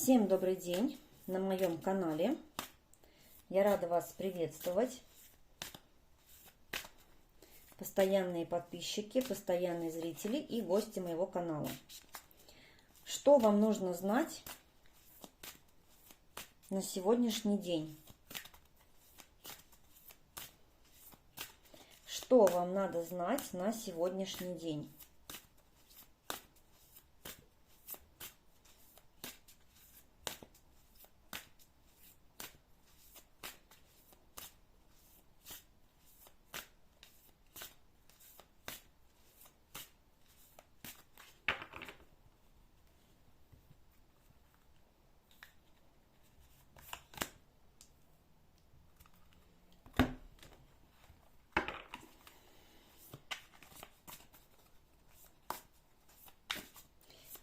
Всем добрый день на моем канале. Я рада вас приветствовать. Постоянные подписчики, постоянные зрители и гости моего канала. Что вам нужно знать на сегодняшний день? Что вам надо знать на сегодняшний день?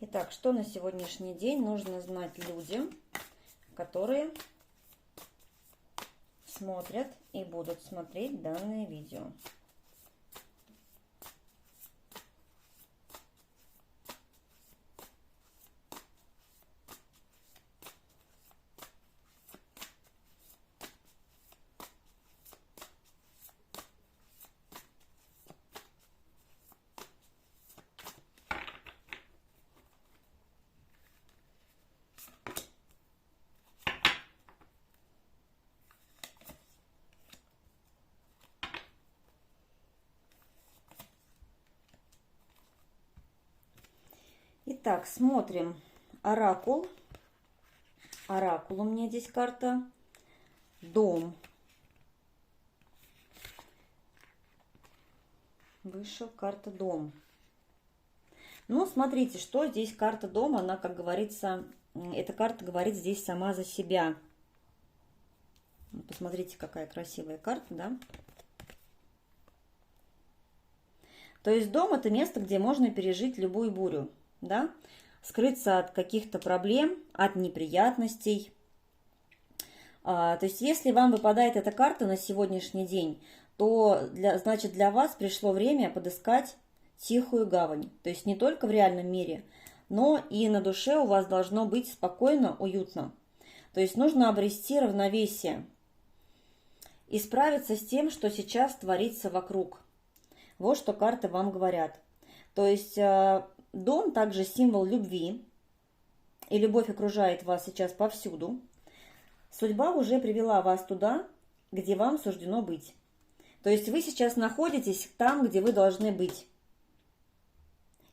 Итак, что на сегодняшний день нужно знать людям, которые смотрят и будут смотреть данное видео? Итак, смотрим оракул. Оракул у меня здесь карта. Дом. Вышел карта дом. Ну, смотрите, что здесь карта дома. Она, как говорится, эта карта говорит здесь сама за себя. Посмотрите, какая красивая карта, да? То есть дом – это место, где можно пережить любую бурю. Да? Скрыться от каких-то проблем, от неприятностей. То есть, если вам выпадает эта карта на сегодняшний день, то значит для вас пришло время подыскать тихую гавань. То есть, не только в реальном мире, но и на душе у вас должно быть спокойно, уютно. То есть, нужно обрести равновесие и справиться с тем, что сейчас творится вокруг. Вот что карты вам говорят. То есть, дом также символ любви, и любовь окружает вас сейчас повсюду. Судьба уже привела вас туда, где вам суждено быть. То есть вы сейчас находитесь там, где вы должны быть.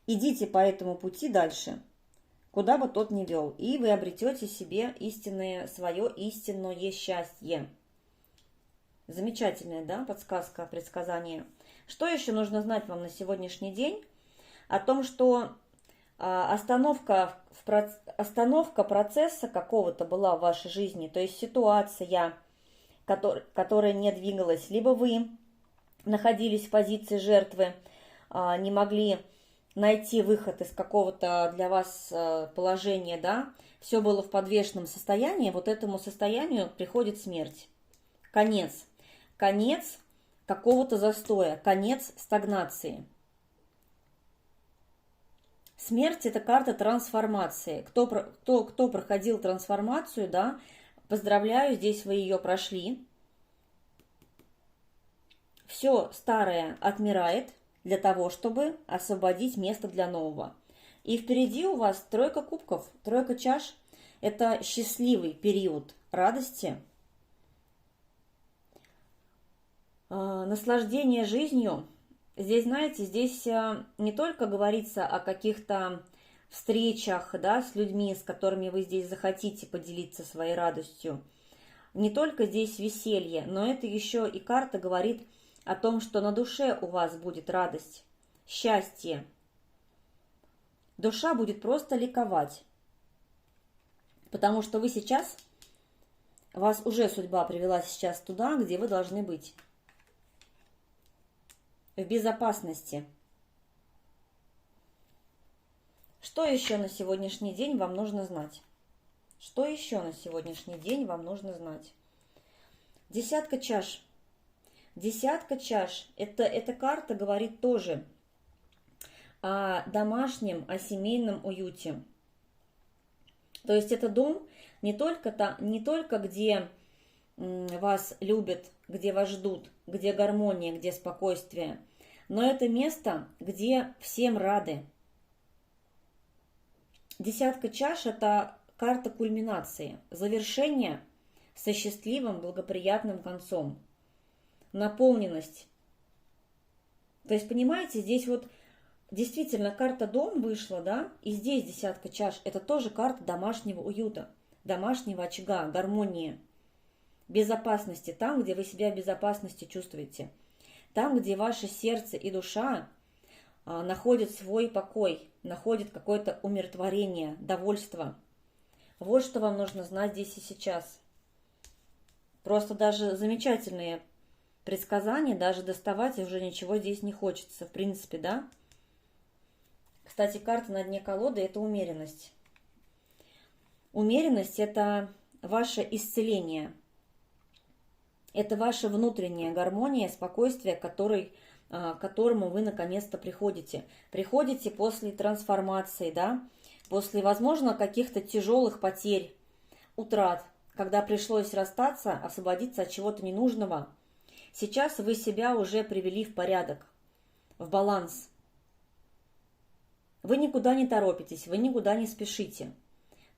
Идите по этому пути дальше, куда бы тот ни вел, и вы обретете себе истинное, свое истинное счастье. Процесс да, подсказка, предсказание. Что еще нужно знать вам на сегодняшний день? О том, что остановка процесса какого-то была в вашей жизни, то есть ситуация, которая не двигалась, либо вы находились в позиции жертвы, не могли найти выход из какого-то для вас положения, да, все было в подвешенном состоянии, вот этому состоянию приходит смерть. Конец какого-то застоя, конец стагнации. Смерть – это карта трансформации. Кто проходил трансформацию, да, поздравляю, здесь вы ее прошли. Все старое отмирает для того, чтобы освободить место для нового. И впереди у вас тройка кубков, тройка чаш. Это счастливый период радости, наслаждения жизнью. Здесь, знаете, здесь не только говорится о каких-то встречах, да, с людьми, с которыми вы здесь захотите поделиться своей радостью. Не только здесь веселье, но это еще и карта говорит о том, что на душе у вас будет радость, счастье. Душа будет просто ликовать, потому что вас уже судьба привела сейчас туда, где вы должны быть. В безопасности. Что еще на сегодняшний день вам нужно знать? Что еще на сегодняшний день вам нужно знать? Десятка чаш. Десятка чаш. Эта карта говорит тоже о домашнем, о семейном уюте. То есть это дом не только где вас любят, где вас ждут, где гармония, где спокойствие, но это место, где всем рады. Десятка чаш – это карта кульминации, завершение со счастливым, благоприятным концом, наполненность. То есть, понимаете, здесь вот действительно карта дом вышла, да, и здесь десятка чаш – это тоже карта домашнего уюта, домашнего очага, гармонии, безопасности, там, где вы себя в безопасности чувствуете, там, где ваше сердце и душа находят свой покой, находят какое-то умиротворение, довольство. Вот что вам нужно знать здесь и сейчас. Просто даже замечательные предсказания, даже доставать уже ничего здесь не хочется, в принципе, да? Кстати, карта на дне колоды – это умеренность. Умеренность – это ваше исцеление. Это ваша внутренняя гармония, спокойствие, к которому вы наконец-то приходите. Приходите после трансформации, да? После, возможно, каких-то тяжелых потерь, утрат, когда пришлось расстаться, освободиться от чего-то ненужного. Сейчас вы себя уже привели в порядок, в баланс. Вы никуда не торопитесь, вы никуда не спешите.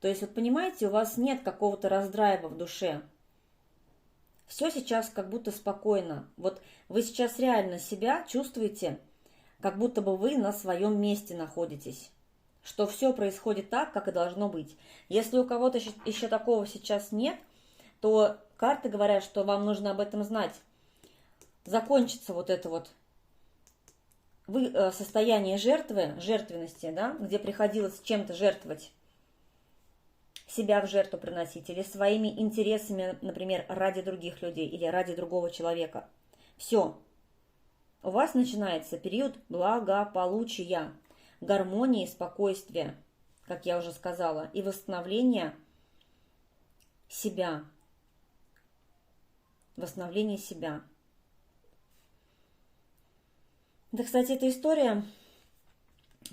То есть, вот понимаете, у вас нет какого-то раздрайва в душе. Все сейчас как будто спокойно. Вот вы сейчас реально себя чувствуете, как будто бы вы на своем месте находитесь. Что все происходит так, как и должно быть. Если у кого-то еще такого сейчас нет, то карты говорят, что вам нужно об этом знать. Закончится вот это вот состояние жертвы, жертвенности, да, где приходилось чем-то жертвовать, себя в жертву приносить, или своими интересами, например, ради других людей, или ради другого человека. Все. У вас начинается период благополучия, гармонии, спокойствия, как я уже сказала, и восстановления себя. Восстановление себя. Да, кстати, эта история,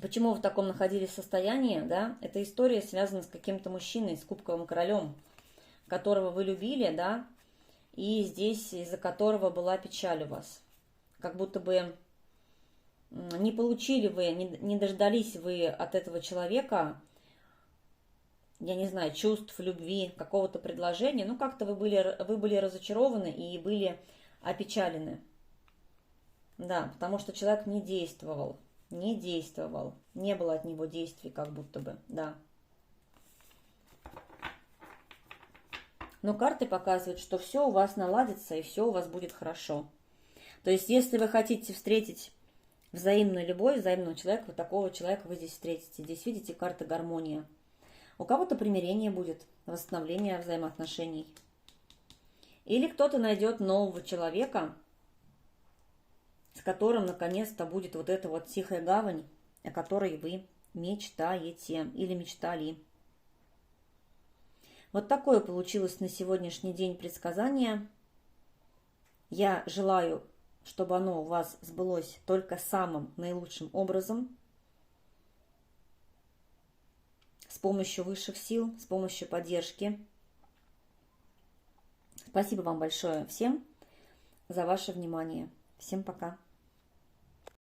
почему вы в таком находились состоянии, да, эта история связана с каким-то мужчиной, с кубковым королем, которого вы любили, да, и здесь из-за которого была печаль у вас. Как будто бы не получили вы, не дождались вы от этого человека, я не знаю, чувств, любви, какого-то предложения, ну как-то вы были разочарованы и были опечалены. Да, потому что человек не действовал, не было от него действий, как будто бы, да. Но карты показывают, что все у вас наладится и все у вас будет хорошо. То есть, если вы хотите встретить взаимную любовь, взаимного человека, вот такого человека вы здесь встретите. Здесь видите карта гармония. У кого-то примирение будет, восстановление взаимоотношений. Или кто-то найдет нового человека, с которым наконец-то будет вот эта вот тихая гавань, о которой вы мечтаете или мечтали. Вот такое получилось на сегодняшний день предсказание. Я желаю, чтобы оно у вас сбылось только самым наилучшим образом, с помощью высших сил, с помощью поддержки. Спасибо вам большое всем за ваше внимание. Всем пока.